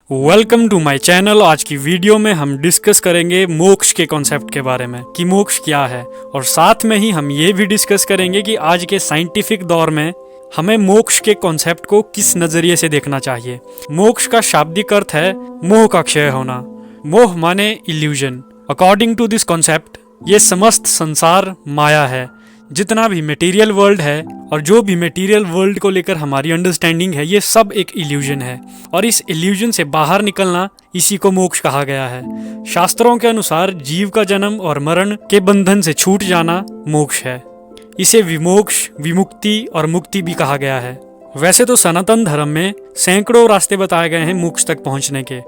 Welcome to my channel. आज की video में हम डिस्कस करेंगे मोक्ष के कॉन्सेप्ट के बारे में कि मोक्ष क्या है, और साथ में ही हम ये भी डिस्कस करेंगे कि आज के साइंटिफिक दौर में हमें मोक्ष के कॉन्सेप्ट को किस नजरिए से देखना चाहिए। मोक्ष का शाब्दिक अर्थ है मोह का क्षय होना। मोह माने illusion. According to this concept ये समस्त संसार माया है। जितना भी मटेरियल वर्ल्ड है और जो भी मटेरियल वर्ल्ड को लेकर हमारी अंडरस्टैंडिंग है, ये सब एक इल्यूजन है, और इस इल्यूजन से बाहर निकलना इसी को मोक्ष कहा गया है। शास्त्रों के अनुसार जीव का जन्म और मरण के बंधन से छूट जाना मोक्ष है। इसे विमोक्ष, विमुक्ति और मुक्ति भी कहा गया है। वैसे तो सनातन धर्म में सैकड़ों रास्ते बताए गए हैं मोक्ष तक पहुंचने के,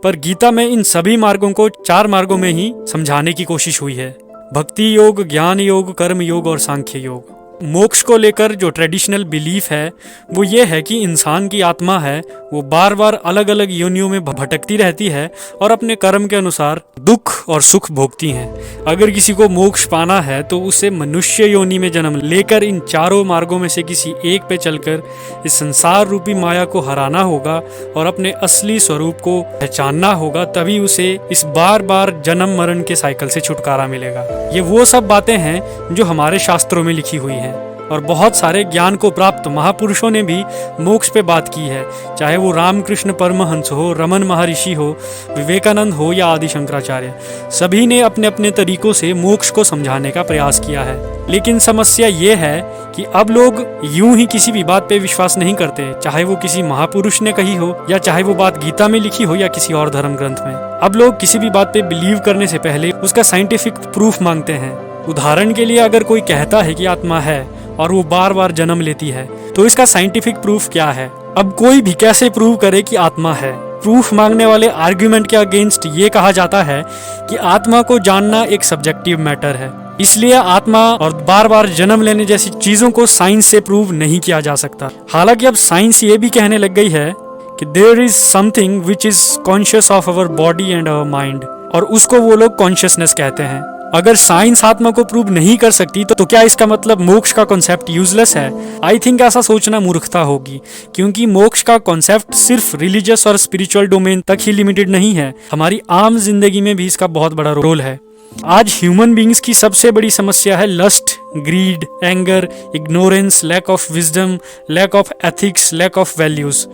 पर गीता में इन सभी मार्गों को 4 मार्गों में ही समझाने की कोशिश हुई है: भक्ति योग, ज्ञान योग, कर्म योग और सांख्य योग। मोक्ष को लेकर जो ट्रेडिशनल बिलीफ है वो ये है कि इंसान की आत्मा है वो बार बार अलग अलग योनियों में भटकती रहती है और अपने कर्म के अनुसार दुख और सुख भोगती है। अगर किसी को मोक्ष पाना है तो उसे मनुष्य योनि में जन्म लेकर इन 4 मार्गों में से किसी एक पे चलकर इस संसार रूपी माया को हराना होगा और अपने असली स्वरूप को पहचानना होगा। तभी उसे इस बार बार जन्म मरण के साइकिल से छुटकारा मिलेगा। ये वो सब बातें हैं जो हमारे शास्त्रों में लिखी हुई हैं, और बहुत सारे ज्ञान को प्राप्त महापुरुषों ने भी मोक्ष पे बात की है। चाहे वो रामकृष्ण परमहंस हो, रमन महर्षि हो, विवेकानंद हो या आदि शंकराचार्य, सभी ने अपने अपने तरीकों से मोक्ष को समझाने का प्रयास किया है। लेकिन समस्या ये है कि अब लोग यूं ही किसी भी बात पे विश्वास नहीं करते, चाहे वो किसी महापुरुष ने कही हो या चाहे वो बात गीता में लिखी हो या किसी और धर्म ग्रंथ में। अब लोग किसी भी बात पे बिलीव करने से पहले उसका साइंटिफिक प्रूफ मांगते हैं। उदाहरण के लिए, अगर कोई कहता है कि आत्मा है और वो बार बार जन्म लेती है, तो इसका साइंटिफिक प्रूफ क्या है? अब कोई भी कैसे प्रूव करे कि आत्मा है? प्रूफ मांगने वाले आर्ग्यूमेंट के अगेंस्ट ये कहा जाता है कि आत्मा को जानना एक सब्जेक्टिव मैटर है, इसलिए आत्मा और बार बार जन्म लेने जैसी चीजों को साइंस से प्रूव नहीं किया जा सकता। हालांकि अब साइंस ये भी कहने लग गई है कि there is something which is conscious of our body and our mind, और उसको वो लोग कॉन्शियसनेस कहते हैं। अगर साइंस आत्मा को प्रूव नहीं कर सकती तो क्या इसका मतलब मोक्ष का कॉन्सेप्ट यूजलेस है? आई थिंक ऐसा सोचना मूर्खता होगी, क्योंकि मोक्ष का कॉन्सेप्ट सिर्फ रिलीजियस और स्पिरिचुअल डोमेन तक ही लिमिटेड नहीं है। हमारी आम जिंदगी में भी इसका बहुत बड़ा रोल है। आज ह्यूमन बीइंग्स की सबसे बड़ी समस्या है lust, greed, anger, ignorance, lack of wisdom, lack of ethics, lack of values.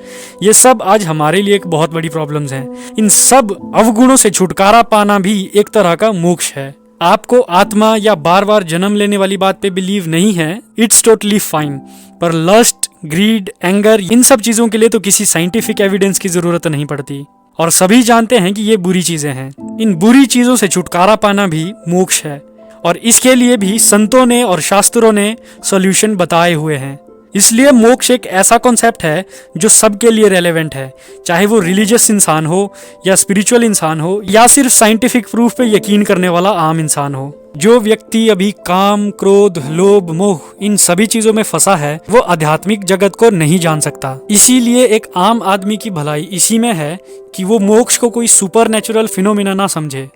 ये सब आज हमारे लिए एक बहुत बड़ी प्रॉब्लम्स हैं। इन सब अवगुणों से छुटकारा पाना भी एक तरह का मोक्ष है। आपको आत्मा या बार बार जन्म लेने वाली बात पे बिलीव नहीं है, इट्स टोटली फाइन, पर लस्ट, ग्रीड, एंगर, इन सब चीजों के लिए तो किसी साइंटिफिक एविडेंस की जरूरत नहीं पड़ती, और सभी जानते हैं कि ये बुरी चीजें हैं। इन बुरी चीजों से छुटकारा पाना भी मोक्ष है, और इसके लिए भी संतों ने और शास्त्रों ने सॉल्यूशन बताए हुए हैं। इसलिए मोक्ष एक ऐसा कॉन्सेप्ट है जो सबके लिए रेलेवेंट है, चाहे वो रिलीजियस इंसान हो या स्पिरिचुअल इंसान हो या सिर्फ साइंटिफिक प्रूफ पे यकीन करने वाला आम इंसान हो। जो व्यक्ति अभी काम, क्रोध, लोभ, मोह, इन सभी चीजों में फंसा है, वो आध्यात्मिक जगत को नहीं जान सकता। इसीलिए एक आम आदमी की भलाई इसी में है कि वो मोक्ष को कोई सुपर नेचुरल फिनोमिना ना समझे।